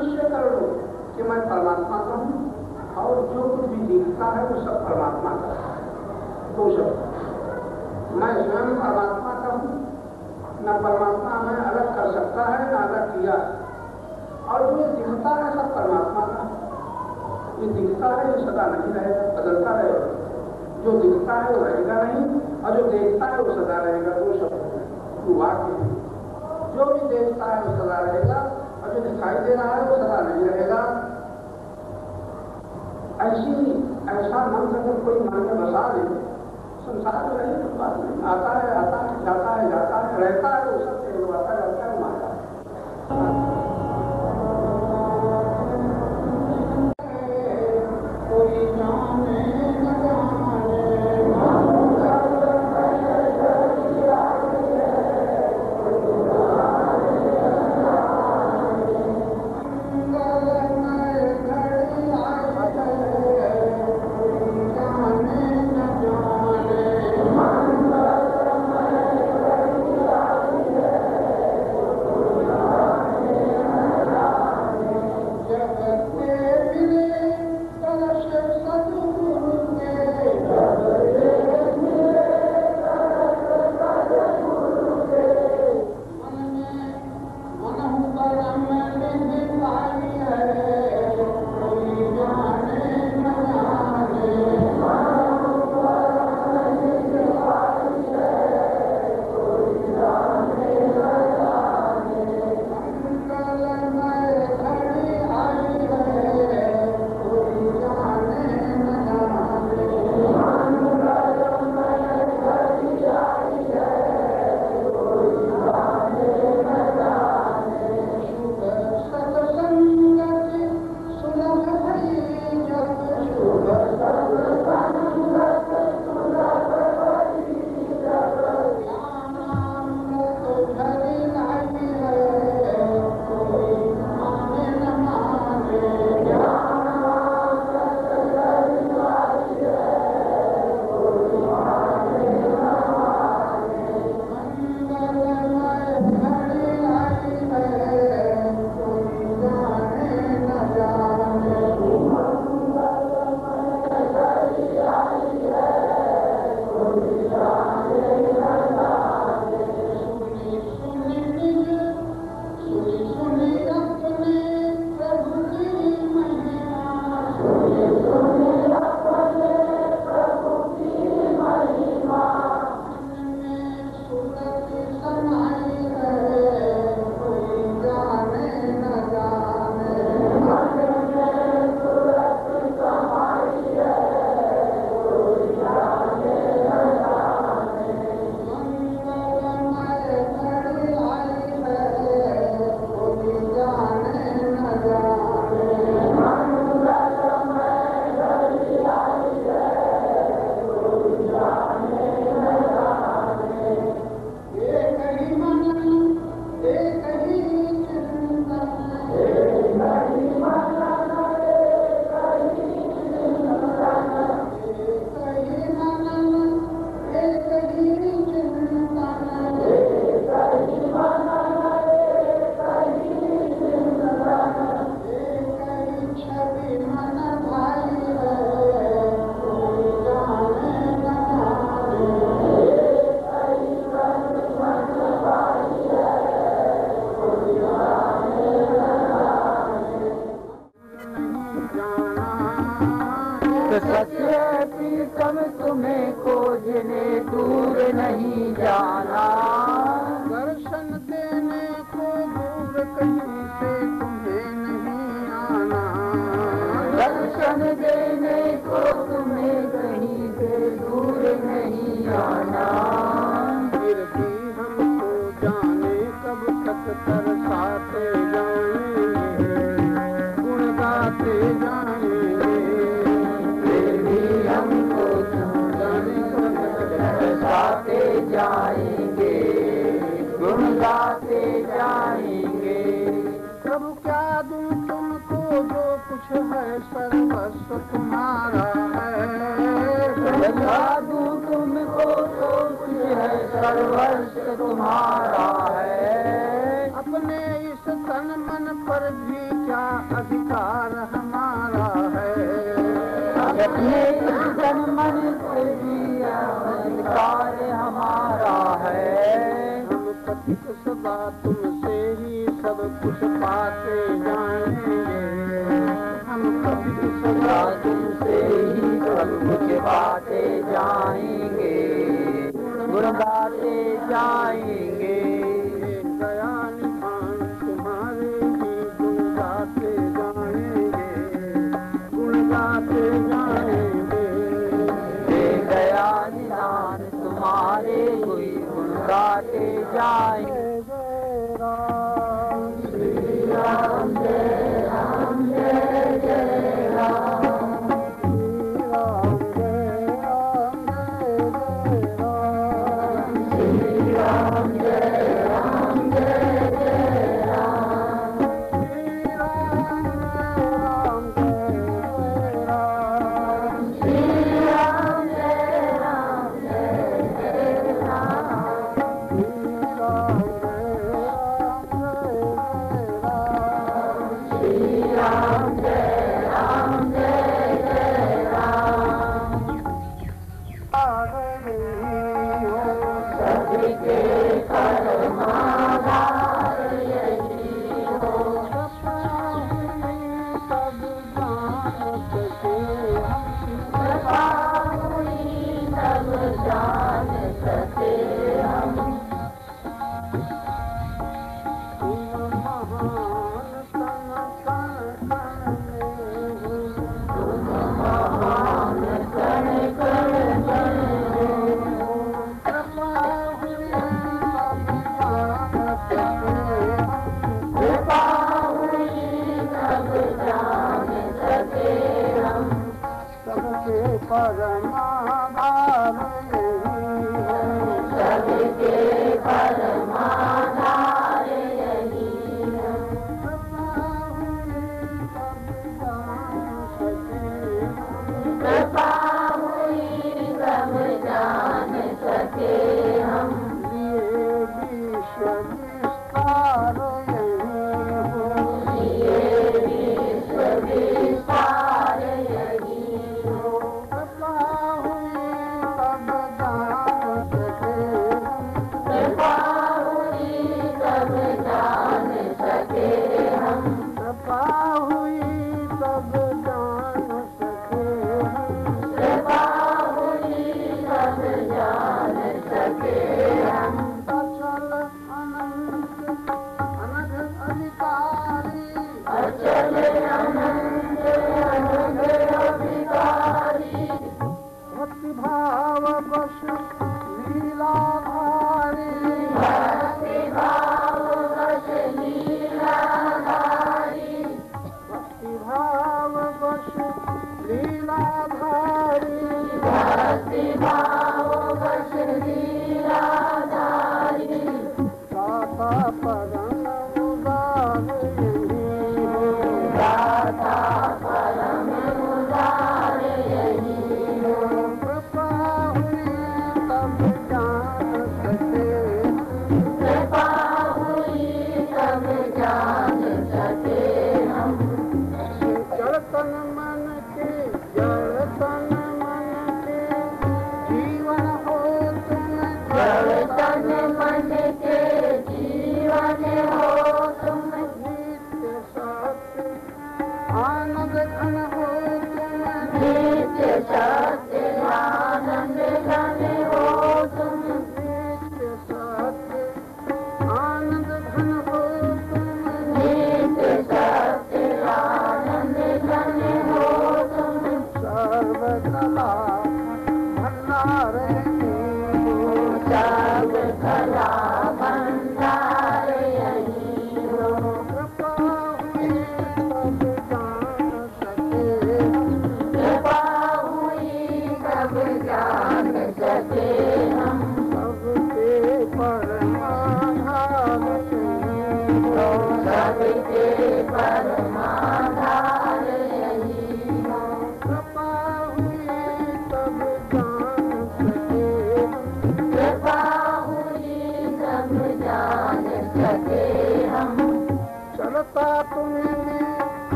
निश्चय कर लो कि मैं परमात्मा का हूँ और जो कुछ भी दिखता है वो सब परमात्मा का है। दो शब्द, मैं स्वयं परमात्मा का हूँ, न परमात्मा हमें अलग कर सकता है न अलग किया, और जो ये दिखता है सब परमात्मा का। ये दिखता है ये सदा नहीं रहेगा, बदलता रहेगा। जो दिखता है वो रहेगा नहीं, और जो देखता है वो सदा रहेगा। दो शब्द वो वाक्य है। जो भी देखता है वो सदा रहेगा, और जो दिखाई दे रहा है वो सदा नहीं रहेगा। ऐसा मंत्र अगर कोई मन में बसा दे, संसार में रहे तो बात नहीं, आता है जाता है रहता है वो सब से आता जाता है माता है। कोई जाने न जाने तुम्हें खोजने दूर नहीं जाना, दर्शन देने को दूर कहीं से तुम्हें नहीं आना, दर्शन देने को तुम्हें कहीं से दूर नहीं आना। फिर भी हमको जाने कब तक तरसाते जाएंगे, गुण गाते जाएंगे। फिर भी हमको जाने कब तक तरसाते जाएंगे, गुण गाते जाएंगे। प्रभु क्या दूं तुमको जो कुछ है सर्वस्व तुम्हारा है, क्या दूं तुमको जो कुछ है सर्वस्व तुम्हारा है। अपने इस इस तन मन पर भी क्या अधिकार हमारा है? अपने इस तन मन पर भी अधिकार हमारा है। हम पथिक सदा तुमसे ही सब कुछ पाते जाएंगे। हम पथिक सदा तुमसे ही सब कुछ पाते जाएंगे, गुण गाते जाएंगे। दया निधान तुम्हारे ही गुण गाते जाएंगे, गुण गाते जाएंगे। दया निधान तुम्हारे कोई गुण गाते जाएंगे। श्री राम जय राम जय जय राम।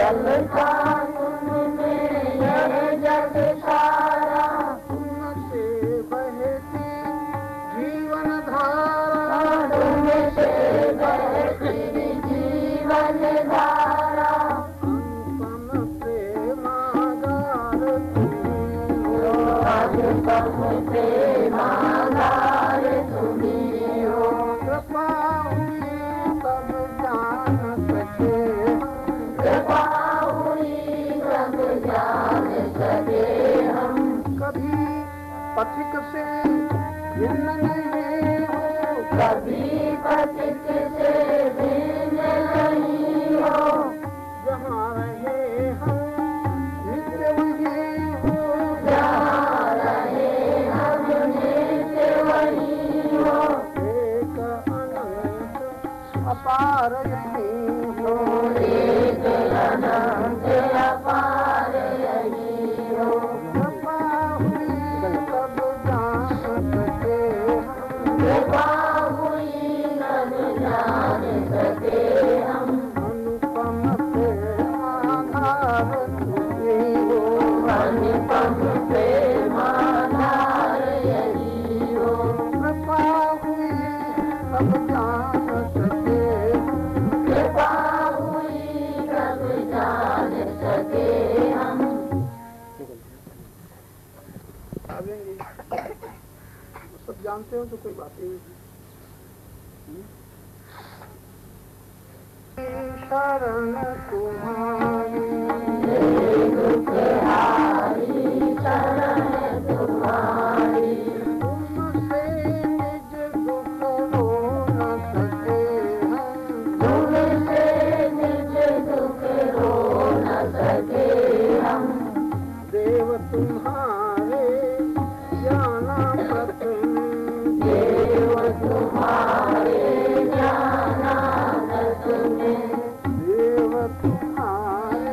चलता तुममें यह जग सारा, तुमसे बहती जीवन धारा, तुमसे बहती जीवन धारा, अनुपम प्रेमागार तुम्ही हो, अनुपम प्रेमागार तुम्ही हो। कृपा हुई तब जान सके, कृपा हुई तब जान सके हम, कभी पथिक से भिन्न नहीं हो, कभी पथिक से भिन्न नहीं हो। जहाँ रहे हम नित्य वहीं हो, जहाँ रहे हम नित्य वहीं हो। एक अनंत अपार यहीं हो, एक अनंत अपार यहीं हो। कृपा हुई तब जान सके हम, कृपा हुई तब जान सके हम, अनुपम प्रेमाधार तुम्ही हो, अनुपम प्रेमाधार यहीं हो। कृपा हुई तब जान सके हम, कृपा हुई तब जान सके हम। आवेंगे सब जानते हो तो कोई बात ही नहीं। शरण तुम्हारी दुखहारी शरण तुम्हारी, तुमसे निज दुख रो न सके हम, तुमसे निज दुख रो न सके हम। देव तुम्हारे जाना प्रथम, देव तुम्हारे जाना न तुम्हें, देव तुम्हारे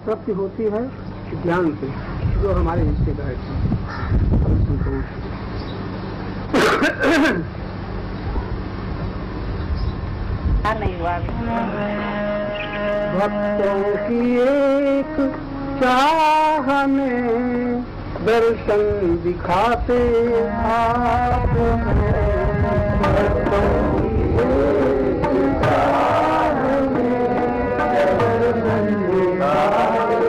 तृप्ति होती है ज्ञान से, जो हमारे हिस्से का है। नहीं हुआ भक्तों की एक चाह में दर्शन दिखाते आप भक्तों की एक चाह में दर्शन दिखाते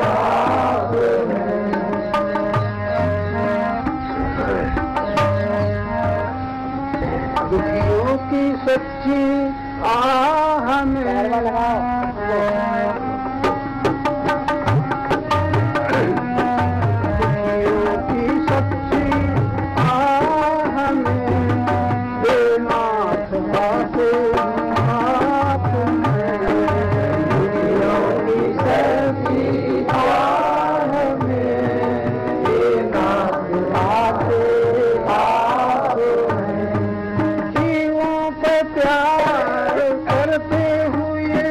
आप दुखियों की सच्ची आह में दुखियों की सच्ची आह में बेनाथ बाते हाथ में दुखियों की सच्ची आह में बेनाथ बाते हाथ में जीवों पे प्यार करते हुए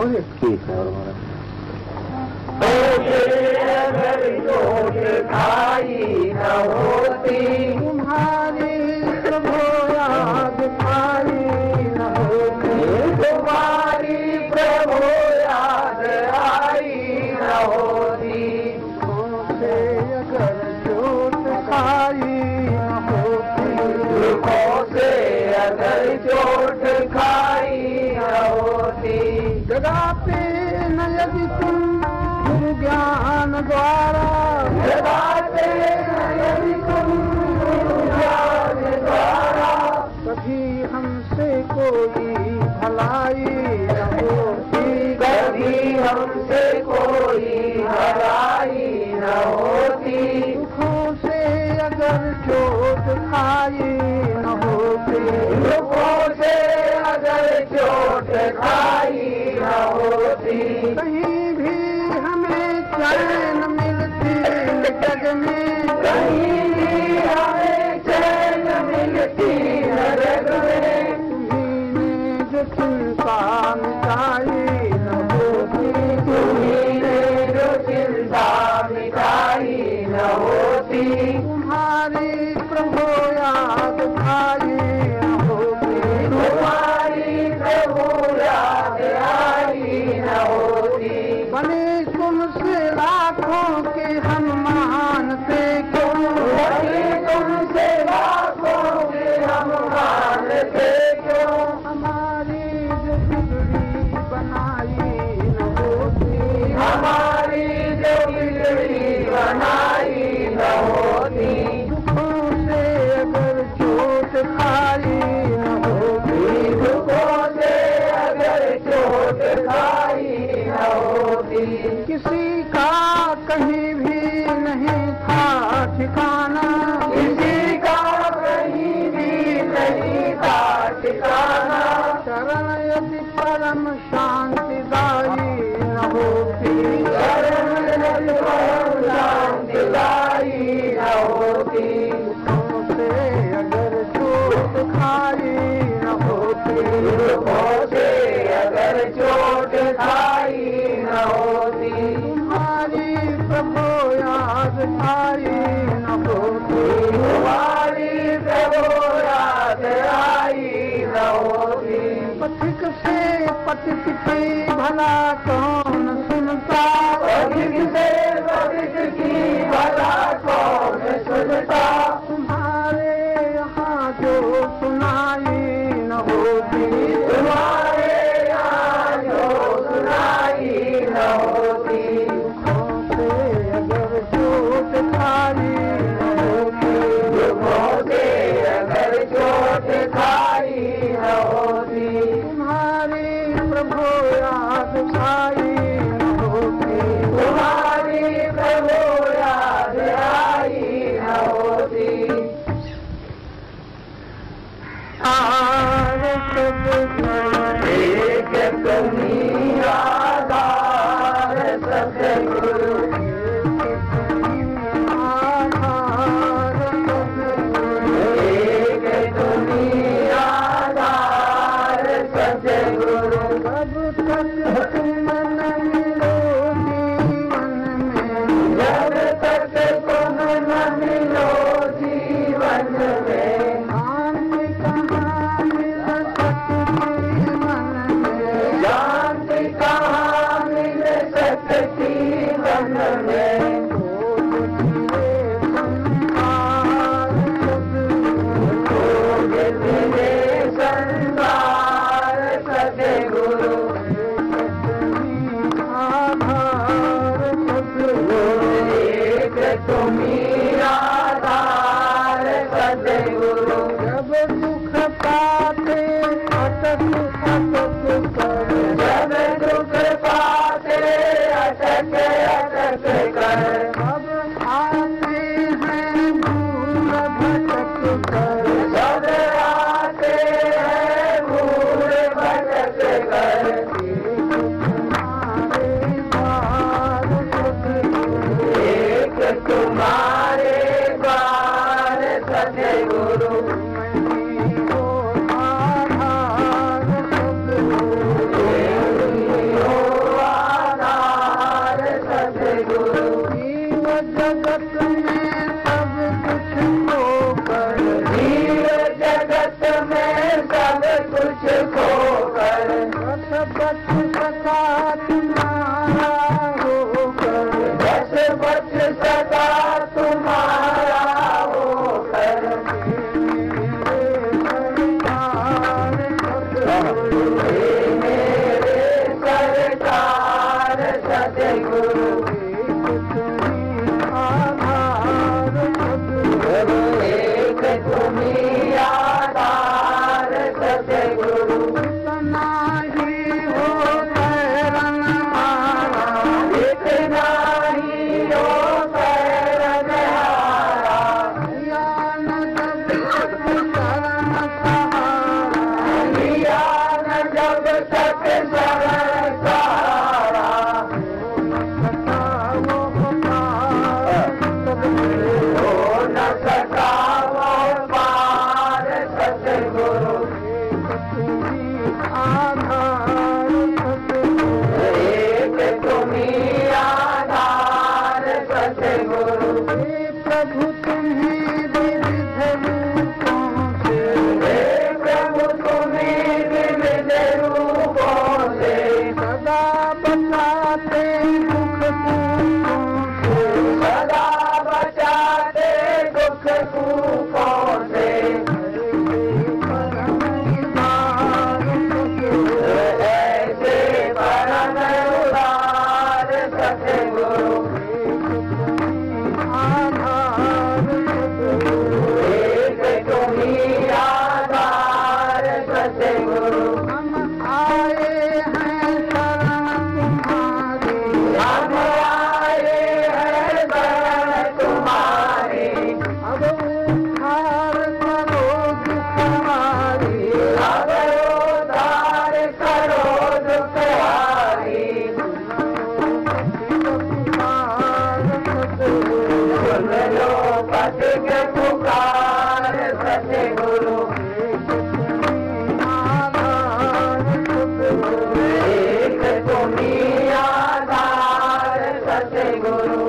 बोलिए। ठीक है। अगर चोट खाई न होती तुम्हारी प्रभु याद आई न होती, तुम्हारी प्रभु याद आई न होती, अगर चोट खाई न होती, दुखों से अगर चोट खाई न होती, जगाते न यदि तुम ज्ञान द्वारा, जगाते यदि तुम ज्ञान द्वारा, कभी हमसे कोई भलाई न होती, कभी हमसे कोई भलाई न होती, दुखों से अगर चोट खाई न होती, दुखों से अगर चोट खाई न होती, कहीं भी चैन मिलती जग में, कहीं भी हमें चैन मिलती जग में, तुम्हीं जो चिंता मिटाई न होती, तुम्हीं जो चिंता मिटाई न होती, तुम्हारी प्रभु याद आई न होती, तुम्हारी प्रभु याद आई न होती, बने तुमसे लाखों के हम मानते क्यों, बने तुमसे लाखों के हम मानते क्यों, हमारी जो बिगड़ी बनाई न होती, हमारी जो बिगड़ी बनाई न होती, दुखों से अगर चोट खाई न होती, दुखों से अगर चोट खाई न होती, किसी का कहीं भी नहीं था ठिकाना, किसी का कहीं भी नहीं था ठिकाना, शरण यदि परम शांतिदायी न होती, शरण यदि परम शांतिदायी न होती, दुखों से अगर चोट खाई न होती, दुखों से अगर चोट खाई न होती, तुम्हारी प्रभु याद आई न होती, तुम्हारी प्रभु याद आई न होती, पथिक से पथिक की भला कौन सुनता, पथिक से पथिक की भला कौन सुनता, तुम्हारे यहाँ जो सुनाई न होती, तुम्हारे यहाँ जो सुनाई न होती, दुखों से अगर चोट खाई न होती, दुखों से अगर चोट खाई न होती, तुम्हारी प्रभु याद आई न होती, तुम्हारी प्रभु याद आई न होती, एक तुम्हीं आधार सतगुरु, आधार सतगुरु, एक तुम्हीं आधार सतगुरु, कब तक तुम न मिलो जीवन में, जब तक तुम न मिलो जीवन में, शांति कहाँ मिल सकती मन में, शांति कहाँ मिल सकती मन में, संसार सतगुरु, आधार सतगुरु, एक तुम्हीं आधार सतगुरु, जब दुख पाते अटक अटक कर, जब दुख पाते अटक अटक कर, अब आते हैं भूल भटक कर, जब आते हैं भूल भटक कर, एक तुम्हारे द्वार सतगुरु, आधार सतगुरु, जगत में सब कुछ खोकर, जीव जगत में सब कुछ खोकर, बस बच सका तुम्हारा होकर, बस बच सका तुम्हारा होकर, मेरे सरकार सतगुरु, एक तुम्हीं आधार सतगुरु, इतना ही हो शरण हारा, इतना ही हो शरण हारा, लिया न जब तक शरण सहारा, लिया न जब तक शरण सहारा, हो न सका वो पार सतगुरु, आधार एक तुम्हीं आधार सतगुरु, प्रभु तुम्हीं विविध रूपों से, प्रभु तुम्हीं विविध रूपों से, सदा बचाते दुख कूपों से, सदा बचाते दुख कूपों से, ऐसे परम उदार सतगुरु, एक तुम्हीं आधार सतगुरु, हम आए हैं शरण तुम्हारी, हम आए हैं शरण तुम्हारी, अब उद्धार करो दुख हमारी, अब उद्धार करो दुख हमारी, सुन लो पति के पुकार सतगुरु, एक तुम्हीं आधार सतगुरु,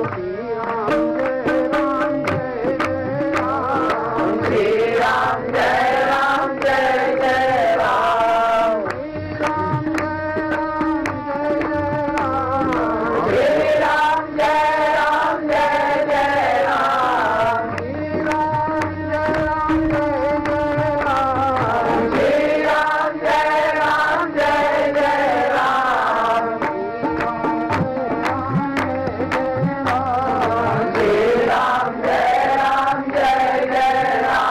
श्री राम जय राम जय जय राम, श्री राम जय राम जय जय राम, श्री राम जय राम जय जय राम, श्री राम जय राम जय जय राम,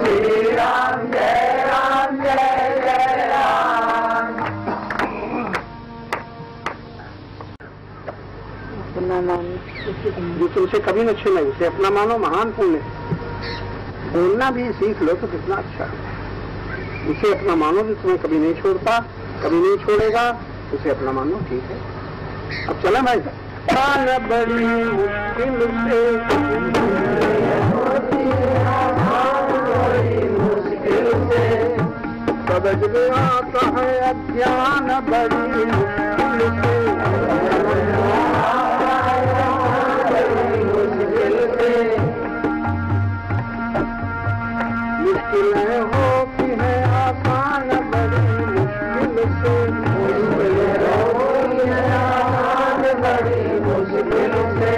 श्री राम जय राम जय जय राम। जो तुमसे कभी न छीने, उसे अपना मानो महान पुण्य। बोलना भी सीख लो तो कितना अच्छा है। उसे अपना मानो भी तुम्हें कभी नहीं छोड़ता, कभी नहीं छोड़ेगा, उसे अपना मानो, ठीक है। अब चला भाई, बड़ी मुश्किल से समझ में आता है अज्ञान बड़ी मुश्किल से, मुश्किलें होती है आसान बड़ी मुश्किल से, बड़ी मुश्किल से,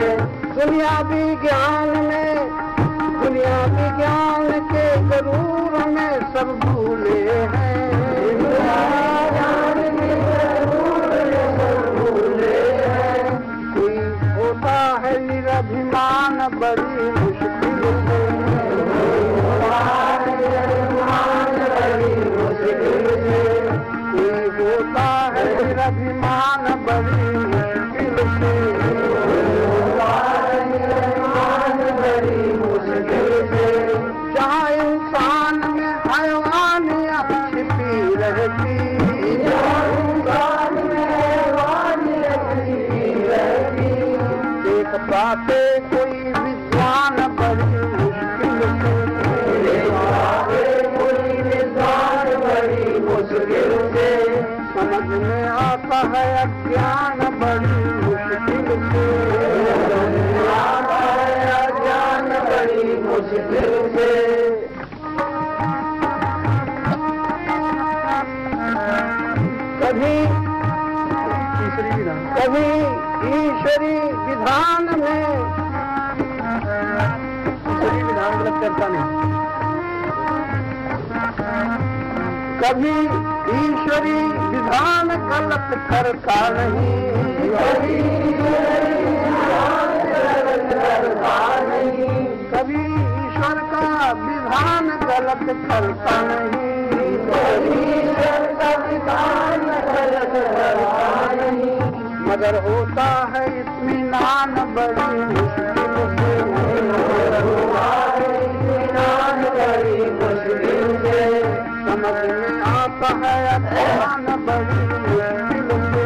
दुनियावी ज्ञान के गरूर में सब भूले हैं, कोई होता है निरभिमान बड़ी मुश्किल से, कोई होता है निरभिमान बड़ी मुश्किल से, जहाँ इंसान में हैवानियत छिपी रहती, एक बातें कोई विद्वान बड़ी मुश्किल से, समझ में आता है अज्ञान अज्ञान बड़ी मुश्किल से, अज्ञान बड़ी मुश्किल से। कभी ईश्वरी विधान में, ईश्वरी विधान गलत करता नहीं, कभी ईश्वरी विधान गलत करता नहीं, कभी कभी ईश्वर का विधान गलत करता नहीं, कभी ईश्वर का विधान गलत करता नहीं। मगर होता है इत्मीनान बड़ी मुश्किल से, इत्मीनान बड़ी मुश्किल से। समझ में आता है अज्ञान बड़ी मुश्किल से,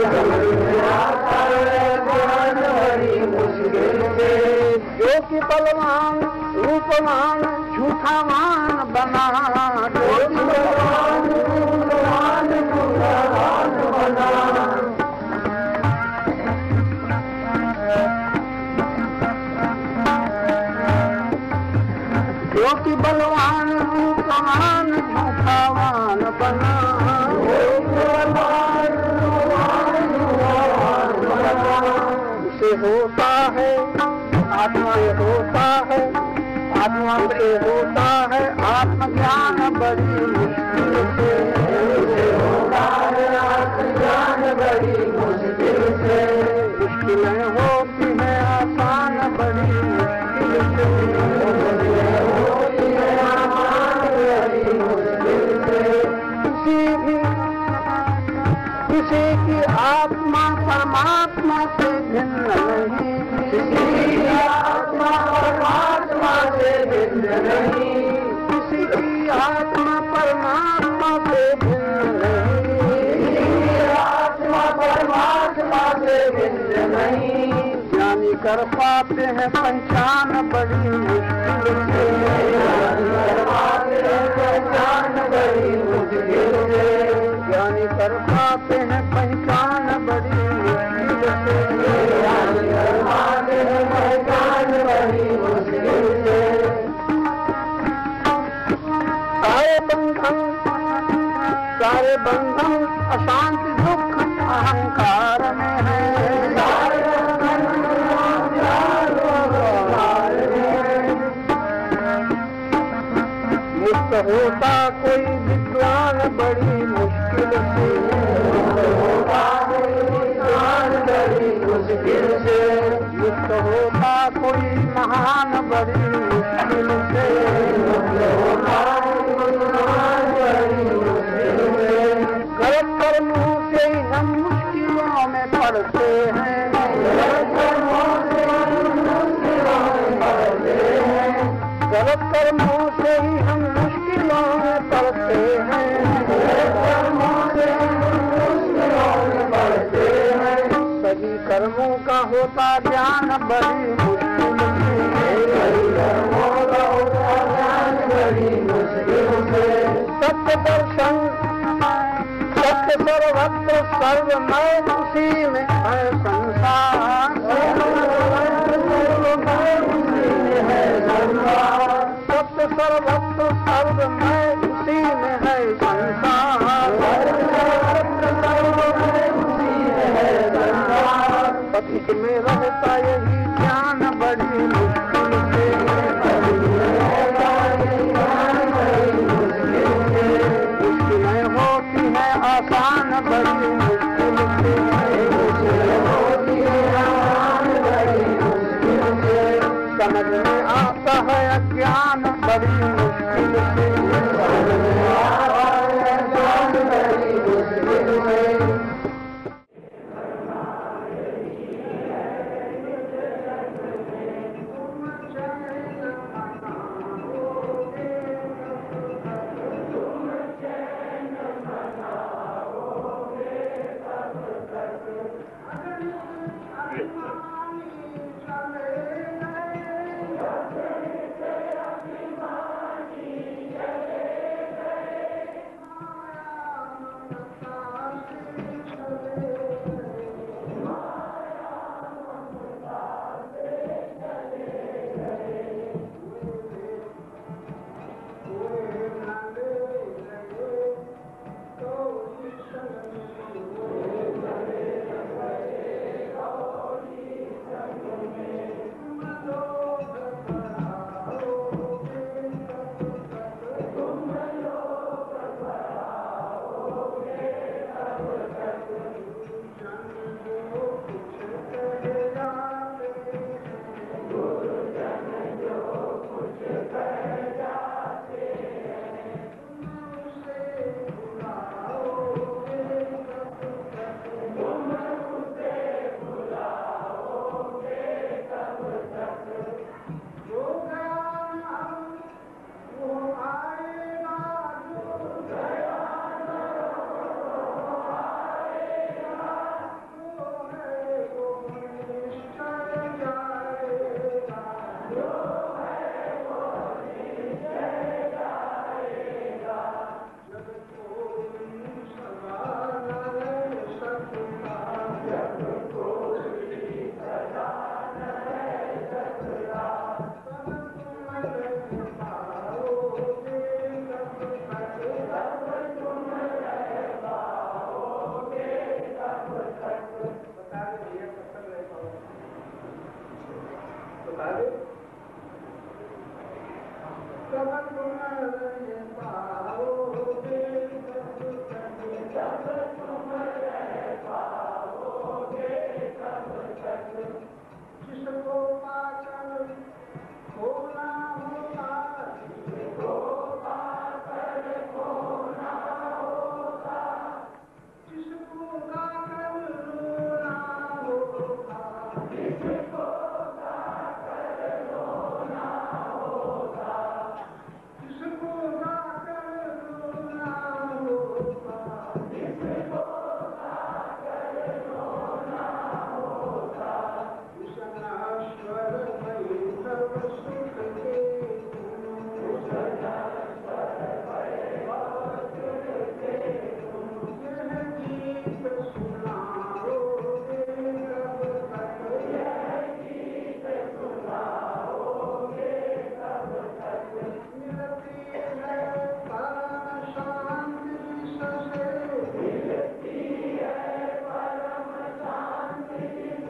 समझ में आता है अज्ञान बड़ी मुश्किल से। जो कि बलवान रूपवान झूठावान बना, जो कि बलवान रूपवान झूठावान बना। जो कि बलवान रूपवान झूठावान बना, उसे होता है आत्मा से होता है, आत्मा से होता है आत्मज्ञान बड़ी मुश्किल से, उसे होता है आत्मज्ञान बड़ी मुश्किल से। मुश्किलें होती हैं आसान बड़ी मुश्किल से, होती है आसान बड़ी मुश्किल से। किसी की आत्मा परमात्मा से भिन्न नहीं, किसी की आत्मा परमात्मा से भिन्न नहीं, किसी की आत्मा परमात्मा से भिन्न नहीं, किसी की आत्मा परमात्मा से भिन्न नहीं। ज्ञानी कर पाते हैं पहचान बड़ी मुश्किल से, ज्ञानी कर पाते हैं पहचान बड़ी मुश्किल से। ज्ञानी कर पाते हैं पहचान बड़ी मुश्किल से, ज्ञानी कर पाते हैं पहचान बड़ी मुश्किल से। सारे बंधन अशांति दुख अहंकार में है, सारे बंधन मुक्त होता कोई विद्वान बड़ी मुश्किल से, होता कोई विद्वान बड़ी मुश्किल से। मुक्त होता कोई महान बड़ी मुश्किल से, मुक्त होता कोई महान बड़ी मुश्किल से। गलत कर्मों से हम मुश्किलों में पड़ते हैं, गलत कर्मों से हम मुश्किलों में पड़ते हैं, गलत कर्मों से ही हम मुश्किलों में पड़ते हैं, गलत कर्मों से हम मुश्किलों में पड़ते हैं। सभी कर्मों का होता ज्ञान बड़ी मुश्किल से, सभी कर्मों का होता ज्ञान बड़ी मुश्किल से। सत्य दर्शन सत्य सर्वत्र सर्वमय उसी में है संसार, सत्य सर्वत्र सर्वमय उसी में है संसार, पथिक में रहता यही ज्ञान बड़ी मुश्किल से, मुश्किलें होती हैं आसान बड़ी मुश्किल से, होती है आसान बड़ी मुश्किल से। समझ में आता है अज्ञान बड़ी मुश्किल से, समझ में आता है अज्ञान बड़ी मुश्किल से। पाओगे जब तुम रह पाओगे तब तक जिसको पाकर खोना होता जिसको पाकर खोना होता जिसको गाकर रोना होता जिसको गाकर रोना होता जिसको गाकर रोना होता जिसको गाकर रोना होता उस नश्वर भई सब सुख के उस नश्वर भई सब सुख के यह गीत सुनाओगे कब तक यह गीत सुनाओगे कब तक मिलती है परम शांति से मिलती है परम शांति से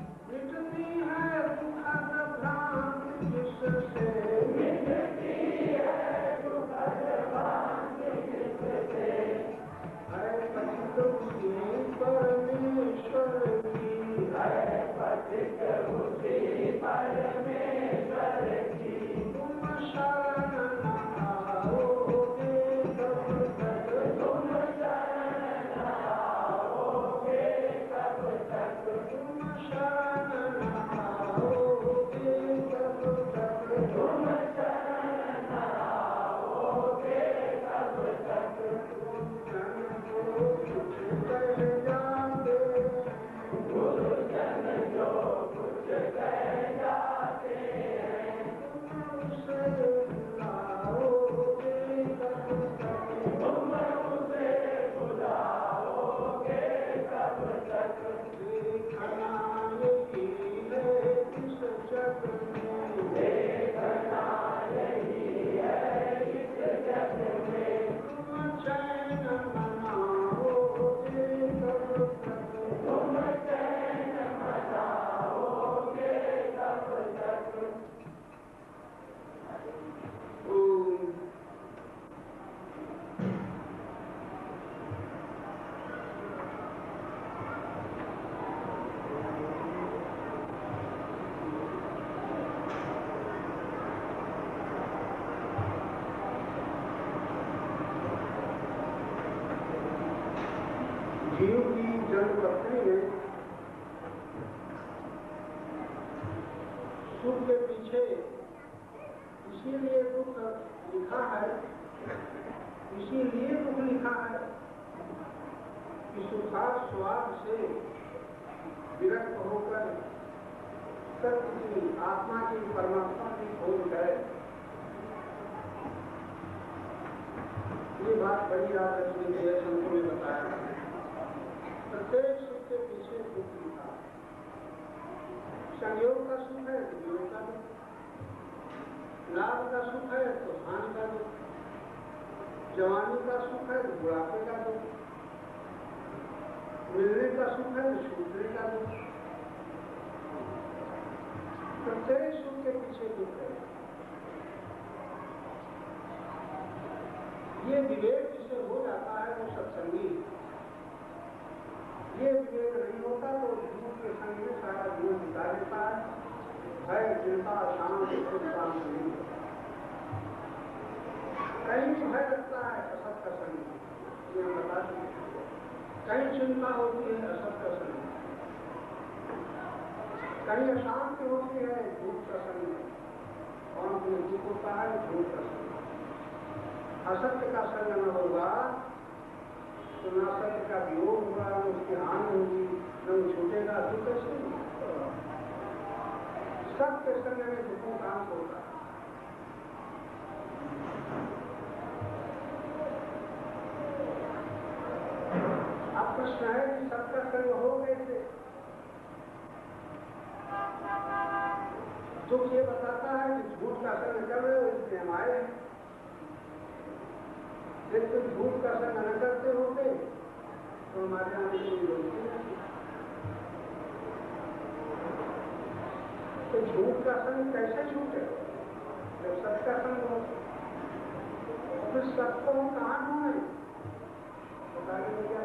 मिटती है दुखद भ्रांति जिससे मिटती है दुखद भ्रांति जिससे है पथिक उसी परमेश्वर की है पथिक उसी परमेश्वर की तुम शरण आओगे कब तक तुम शरण आओगे कब तक तुम शरण आओगे कब तक तुम शरण आओगे कब तक गुरुजन जो कुछ कह जाते हैं तुम उसे बुलाओगे कब तक तुम उसे बुलाओगे कब तक देखना यही है इस जग में देखना यही है इस जग में तुम चैन मनाओगे कब तक तुम चैन मनाओगे कब तक जीव की जन्मपत्री में सुख के पीछे इसीलिए दुख लिखा है इसीलिए दुख लिखा है कि सुखार स्वाद से विरक्त होकर सत्य की आत्मा की परमात्मा की खोज है। ये बात बड़ी याद रखने के लिए संतों ने बताया। प्रत्येक सुख के पीछे दुख लिखा है। संयोग का सुख है तो वियोग का दुख, लाभ का सुख है तो हानि का दुख, जवानी का सुख है तो बुढ़ापे का दुख, मिलने का सुख है तो छूटने का दुख। प्रत्येक सुख के पीछे दुख है। ये विवेक जिसे हो जाता है वो सत्संगी। ये विवेक नहीं होता तो जीव के संग में सारा जीवन बिता देता है। भय चिंता शांत शांत नहीं होता। कहीं भय लगता है असत का संग, ये हम बता सकते। कहीं चिंता होती है असत का संग, कहीं अशांति होती है झूठ का संग, और अपने दुख होता है झूठ का संग। असत्य का संग न होगा तो न सत्य का वियोग होगा, न उसकी हानि होगी, न वो छूटेगा। दुख कैसे सत्य संग में दुखों का अंत होता है। अब प्रश्न है कि सत्य संग हो कैसे? दुख ये बताता है कि झूठ का संग कर रहे हो इसलिए हम आए हैं। यदि तुम झूठ का संग न करते होते तो हमारे आने की जरूरत नहीं। तो झूठ का संग कैसे छूटे जब सत्य का संग हो? फिर सबको हम कहाँ ढूंढे? बताने में क्या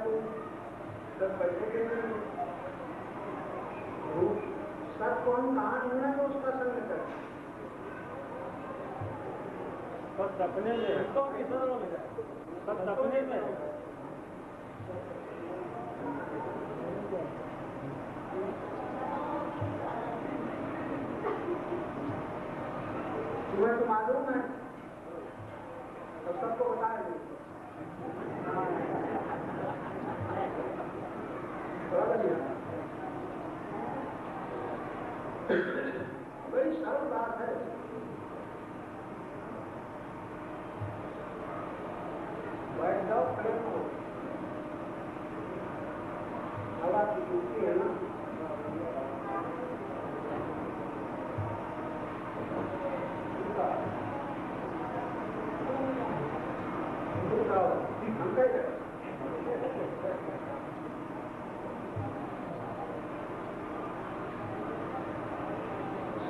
सब बैठे के सबको हम कहाँ ढूंढे तो उसका संग करें। सब सपने में तो सब सपने में तुम्हें तो मालूम है तो सबको बताएंगे। बड़ी सरल बात है। बैठ जाओ, खड़े हो। हवा की ड्यूटी है ना। हम कह रहे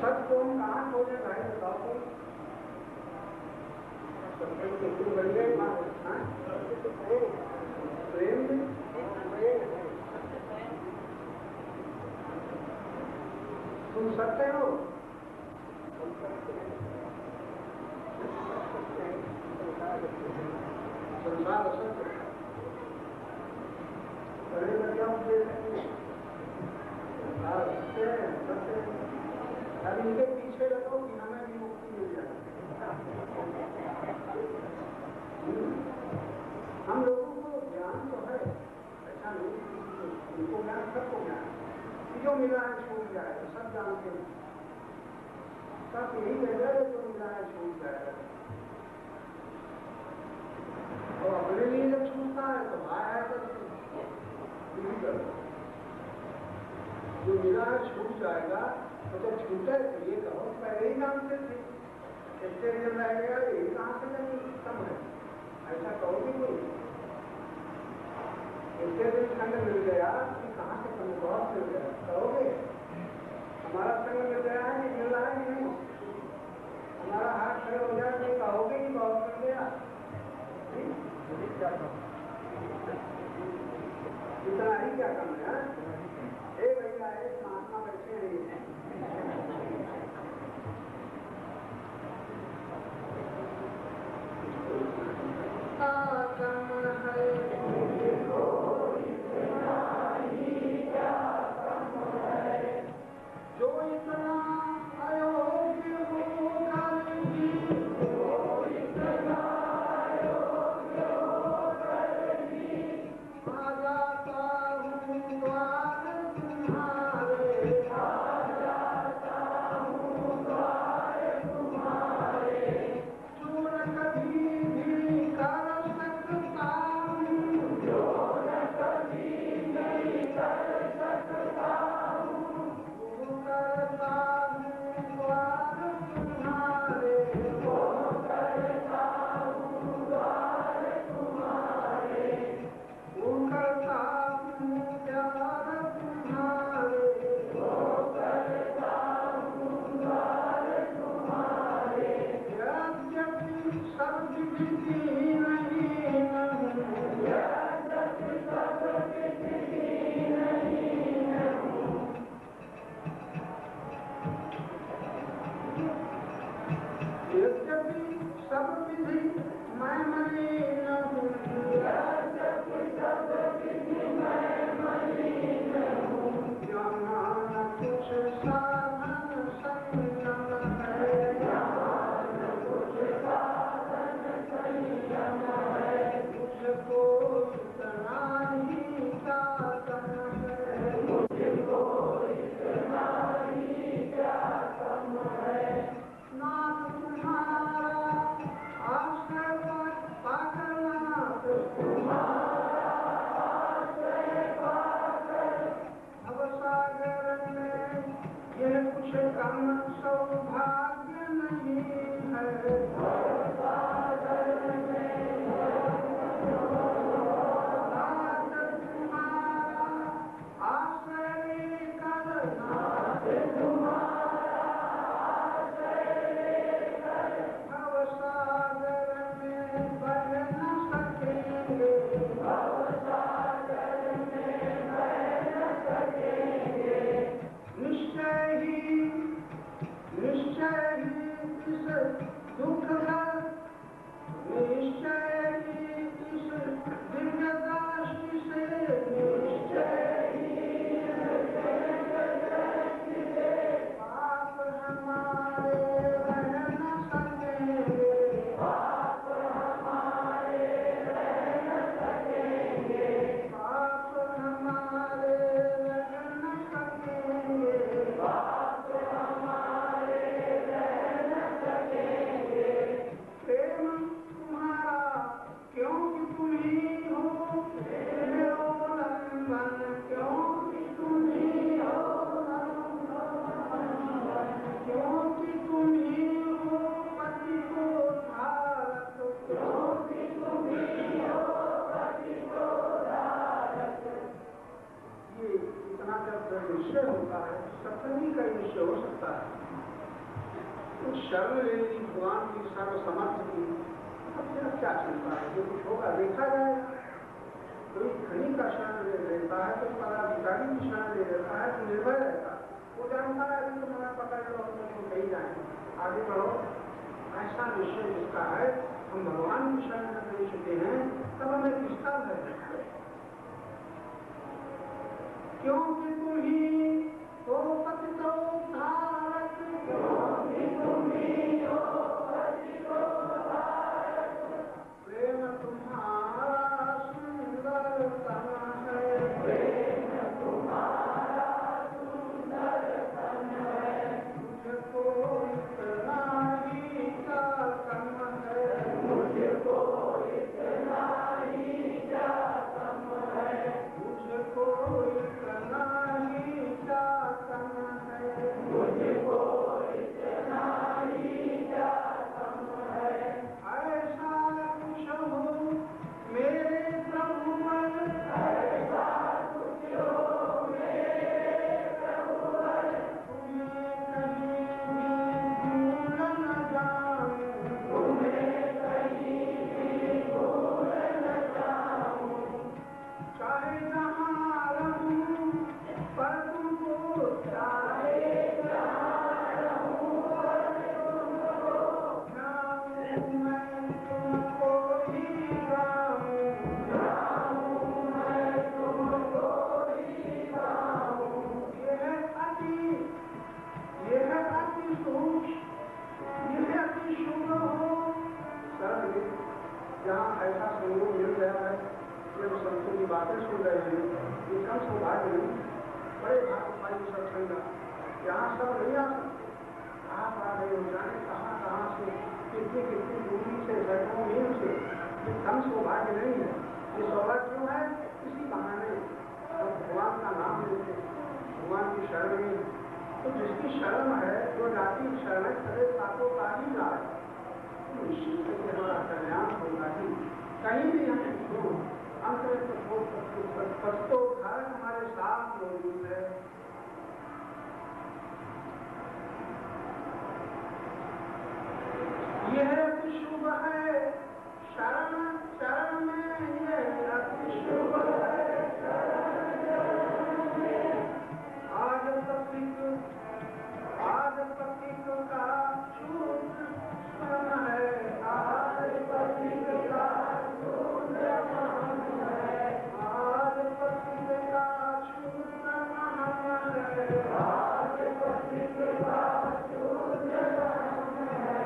सबको हम कहाँ खोजे भाई बताओ। प्रेम तुम सकते हो। संसार असत्य बड़े बढ़िया अब इनके पीछे लगो कि हमें भी मुक्ति मिल जाए। हम लोगों को ज्ञान तो है, ऐसा नहीं उनको ज्ञान सबको ज्ञान जो मिला है छूट जाएगा, सब जानते हैं। सब यही कह रहे जो मिला है छूट जाएगा। और अपने लिए जब छूटता है तो आया तो जो मिला है छूट जाएगा। तो जब छूटे तो ये कहो पहले ही जानते थे, इससे जब रह गया यही कहाँ से नहीं कम है, ऐसा कहोगे कोई? इससे दिन संग मिल गया कि कहाँ से कम बहुत मिल गया कहोगे? हमारा संग मिल गया है कि मिल रहा है कि नहीं? हमारा हाथ खड़े हो जाए तो कहोगे कि बहुत मिल गया? इतना ही क्या कम है? भैया एक महात्मा बैठे हैं जो इतना अयोग्य होकर भी आ जाता हूँ द्वार तुम्हारे, जो न कभी भी कर सकता हूँ, वो करता हूँ द्वार तुम्हारे, वो करता हूँ प्यार तुम्हारे, यद्यपि सब विधि नहीं यद्यपि सब विधि मैं मलिन हूँ, यहाँ न कुछ साधन संयम है, मुझको इतना ही साधन है। नाथ तुम्हारा आशीर्वाद पाकर, नाथ भवसागर में यह कुछ कम सौभाग्य नहीं है। नाथ तुम्हारा आश्रय करना, भवसागर में इतना जब निश्चय होता है सत्संगी का निश्चय हो सकता है। तो शरण लेने की भगवान की सर्व समर्थ की अब फिर क्या चिंता है, जो कुछ होगा देखा जाए। कोई धनी का शरण ले लेता है तो पदाधिकारी की शरण ले लेता है तो निर्भय रहता है, वो जानता है कि तो मैं पकड़ लो तो कहीं जाए आगे बढ़ो। ऐसा निश्चय जिसका है हम भगवान की शरण में ले चुके हैं तब हमें किसका है, क्योंकि तुम ही तो पतितो भारत, प्रेम तुम्हारा सुंदर तन है, मुझको इतना ही क्या कम है, मुझको इतना ही क्या कम है, मुझको इतना ही क्या कम है, मुझको इतना ही क्या कम है। ऐसा कुछ हो मेरे प्रभु मन, ऐसा कुछ हो मेरे प्रभु मन, तुम्हें कहीं भी भूल न जाऊं, तुम्हें कहीं भी भूल न जाऊं, चाहे जहाँ रहूं पर तुमको, चाहे जहाँ रहूं पर तुमको, जाऊं मैं तुमको ही गाऊं, जाऊं मैं तुमको ही गाऊं। यह अति सूक्ष्म, यह अति शुभ हो सर। जहाँ ऐसा संयोग मिल गया है, जब संतों की बातें सुन रहे हैं, ये कम सौभाग्य नहीं, बड़े भाग्यशाली सत्संग यहाँ सब नहीं आ सकते। आप आ रहे हो, जाने कहाँ से, कितनी कितनी दूरी से, सैकड़ों मील से, ये कम सौभाग्य नहीं है। ये सौभाग्य क्यों है? इसी बहाने हम भगवान का नाम लेते, भगवान की शरण में। तो जिसकी शरण है, जो जाति शरण है, सदैव सातों का ही जाए, तो निश्चित करके हमारा कल्याण होगा ही। कहीं भी हम अंत में पस्तोद्धारक हमारे साथ मौजूद है। यह अति शुभ है शरण, शरण में यह अति शुभ है शरण में। आज पथिक का शूद्र स्मरण है, आज पथिक का शूद्र महम है, आज पथिक का शूद्र महम है, आज पथिक का शूद्र महम है।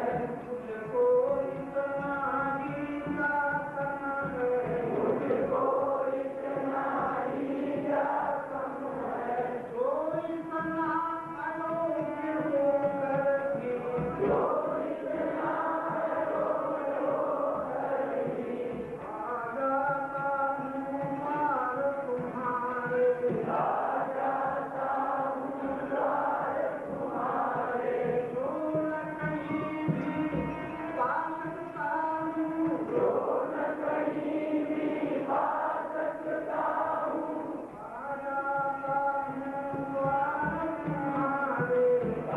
मुझको इतना ही क्या कम है, मुझको इतना ही क्या कम है, जो इतना अयोग्य होकर भी, जो इतना अयोग्य होकर भी आ जाता हूँ मार तुम्हारे, आ जाता हूँ द्वार तुम्हारे, जो न कहीं भी पा सकता हूँ, जो न कहीं भी पा सकता हूँ, आ जाता हूँ द्वार तुम्हारे, आ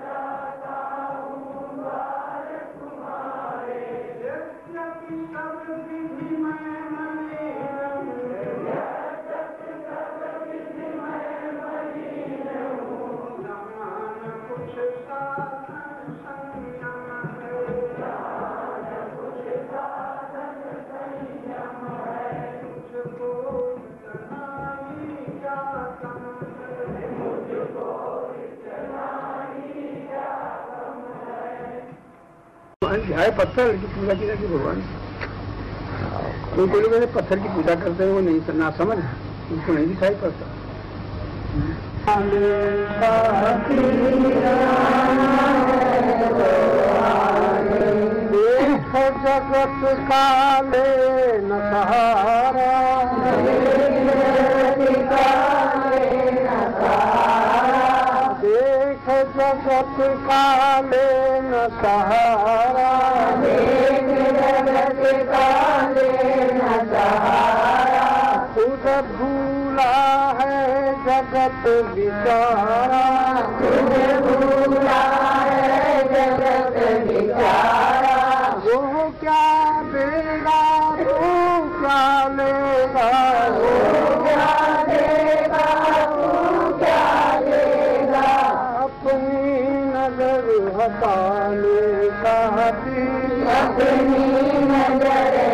जाता हूँ द्वार तुम्हारे। यद्यपि सब विधि मैं मलिन हूँ, यद्यपि सब विधि मैं मलिन हूँ, न कुछ साधन संयम है, न कुछ साधन संयम है। मुझको इतना ही क्या कम है, मुझको इतना ही क्या कम है। ध्याय पत्थर की पूजा की जाती भगवान। कोई लोग ऐसे पत्थर की पूजा करते हैं, वो नहीं ना समझ, उनको नहीं दिखाई पड़ता। देख जगत काले न सहारा, देख जगत काले न सहारा, देख जगत काले न सहारा। खुद भूला है जगत बिचारा, तुझे भूला है जगत बिचारा। वो क्या देगा तू क्या लेगा, वो क्या देगा तू क्या लेगा। अपनी नजर हटाने का भी, अपनी नजर